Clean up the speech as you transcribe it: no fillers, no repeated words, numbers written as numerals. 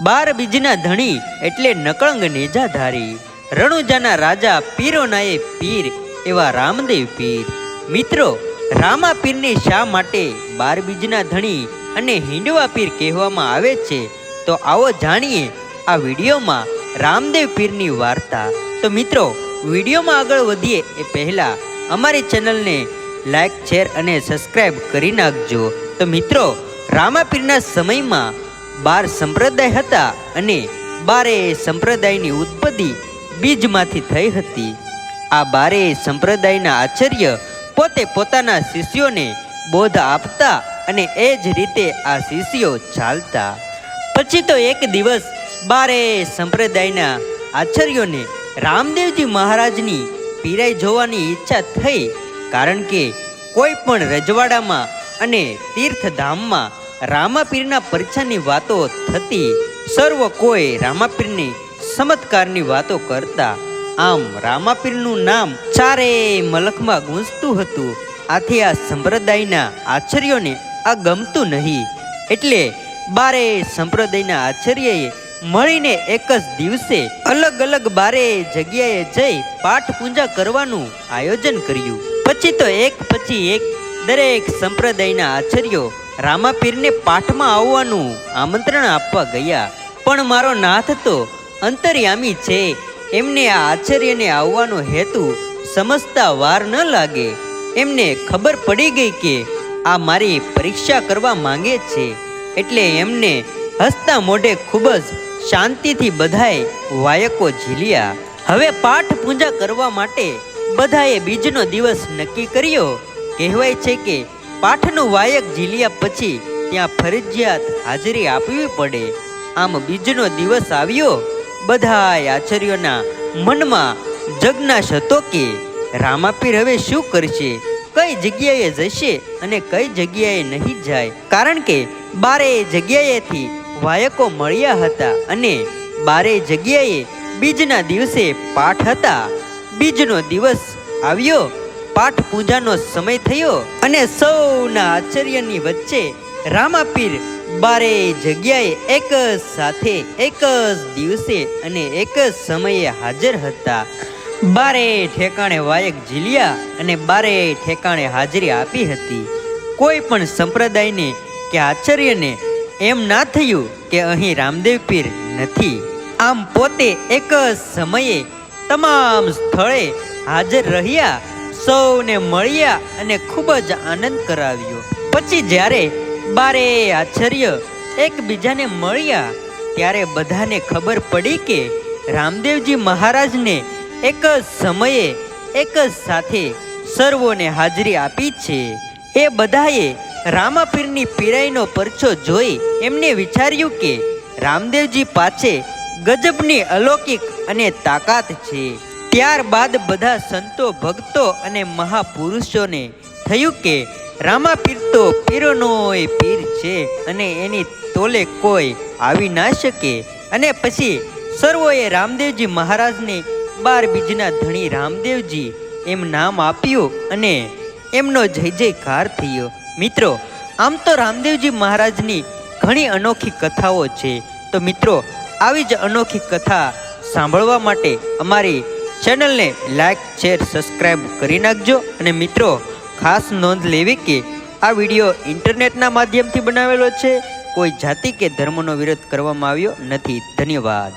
બાર બીજના ધણી એટલે નકળંગ નેજાધારી, રણુજાના રાજા પીરોનાએ પીર એવા રામદેવ પીર। મિત્રો, રામા પીરને શા માટે બાર બીજના ધણી અને હિંડવા પીર કહેવામાં આવે છે, તો આવો જાણીએ આ વિડીયોમાં રામદેવ પીરની વાર્તા। તો મિત્રો, વિડીયોમાં આગળ વધીએ એ પહેલા અમારી ચેનલને લાઈક, શેર અને સબસ્ક્રાઈબ કરી નાખજો। તો મિત્રો, રામા પીરના સમયમાં 12 સંપ્રદાય હતા અને 12 સંપ્રદાયની ઉત્પત્તિ બીજમાંથી થઈ હતી। આ 12 સંપ્રદાયના આચાર્ય પોતે પોતાના શિષ્યોને બોધ આપતા અને એ જ રીતે આ શિષ્યો ચાલતા। પછી તો એક દિવસ 12 સંપ્રદાયના આચાર્યોને રામદેવજી મહારાજની પીરાઈ જોવાની ઈચ્છા થઈ, કારણ કે કોઈ પણ રજવાડામાં અને તીર્થધામમાં રામાપીરના પરીક્ષાની વાતો થતી, સર્વ કોઈ રામાપીરની ચમત્કારની વાતો કરતા। આમ રામાપીરનું નામ ચારે મલકમાં ગૂંજતું હતું। આથી આ સંપ્રદાયના આચાર્યોને આ ગમતું નહીં, એટલે 12 સંપ્રદાયના આચાર્યએ મળીને એક જ દિવસે અલગ અલગ 12 જગ્યાએ જઈ પાઠ પૂજા કરવાનું આયોજન કર્યું। પછી તો એક પછી એક દરેક સંપ્રદાયના આચાર્યો રામાપીરને પાઠમાં આવવાનું આમંત્રણ આપવા ગયા, પણ મારો નાથ તો અંતર્યામી છે, એમને આ આચાર્યને આવવાનો હેતુ સમજતા વાર ન લાગે। એમને ખબર પડી ગઈ કે આ મારી પરીક્ષા કરવા માંગે છે, એટલે એમને હસતા મોઢે ખૂબ જ શાંતિથી બધાએ વાયકો ઝીલ્યા। હવે પાઠ પૂજા કરવા માટે બધાએ બીજનો દિવસ નક્કી કર્યો। કહેવાય છે કે પાઠનું વાયક ઝીલ્યા પછી ત્યાં ફરજિયાત હાજરી આપવી પડે। આમ બીજનો દિવસ આવ્યો। બધા આચાર્યોના મનમાં જજ્ઞાસ હતો કે રામાપીર હવે શું કરશે, કઈ જગ્યાએ જશે અને કઈ જગ્યાએ નહીં જાય, કારણ કે 12 જગ્યાએથી વાયકો મળ્યા હતા અને 12 જગ્યાએ બીજના દિવસે પાઠ હતા। બીજનો દિવસ આવ્યો, પાઠ પૂજાનો સમય થયો અને સૌના આચાર્યની વચ્ચે રામાપીર 12 જગ્યાએ એક જ સાથે એક જ દિવસે અને એક જ સમયે હાજર હતા। 12 ઠેકાણે વાયક ઝીલ્યા અને 12 ઠેકાણે હાજરી આપી હતી। કોઈ પણ સંપ્રદાયને કે આચાર્યને એમ ના થયું કે અહીં રામદેવ પીર નથી। આમ પોતે એક જ સમયે તમામ સ્થળે હાજર રહ્યા, સૌને મળ્યા અને ખૂબ જ આનંદ કરાવ્યો। પછી જ્યારે 12 આચાર્ય એકબીજાને મળ્યા ત્યારે બધાને ખબર પડી કે રામદેવજી મહારાજને એક જ સમયે એક જ સાથે સર્વોને હાજરી આપી છે। એ બધાએ રામાપીરની પીરાઈનો પરચો જોઈ એમને વિચાર્યું કે રામદેવજી પાસે ગજબની અલૌકિક અને તાકાત છે। ત્યારબાદ બધા સંતો, ભક્તો અને મહાપુરુષોને થયું કે રામાપીર તો પીરોનોય પીર છે અને એની તોલે કોઈ આવી ના શકે। અને પછી સર્વોએ રામદેવજી મહારાજને 12 બીજના ધણી રામદેવજી એમ નામ આપ્યું અને એમનો જય જયકાર થયો। મિત્રો, આમ તો રામદેવજી મહારાજની ઘણી અનોખી કથાઓ છે। તો મિત્રો, આવી જ અનોખી કથા સાંભળવા માટે અમારી ચેનલને લાઈક, શેર, સબસ્ક્રાઈબ કરી નાખજો। અને મિત્રો, ખાસ નોંધ લેવી કે આ વિડીયો ઇન્ટરનેટના માધ્યમથી બનાવેલો છે, કોઈ જાતિ કે ધર્મનો વિરોધ કરવામાં આવ્યો નથી। ધન્યવાદ।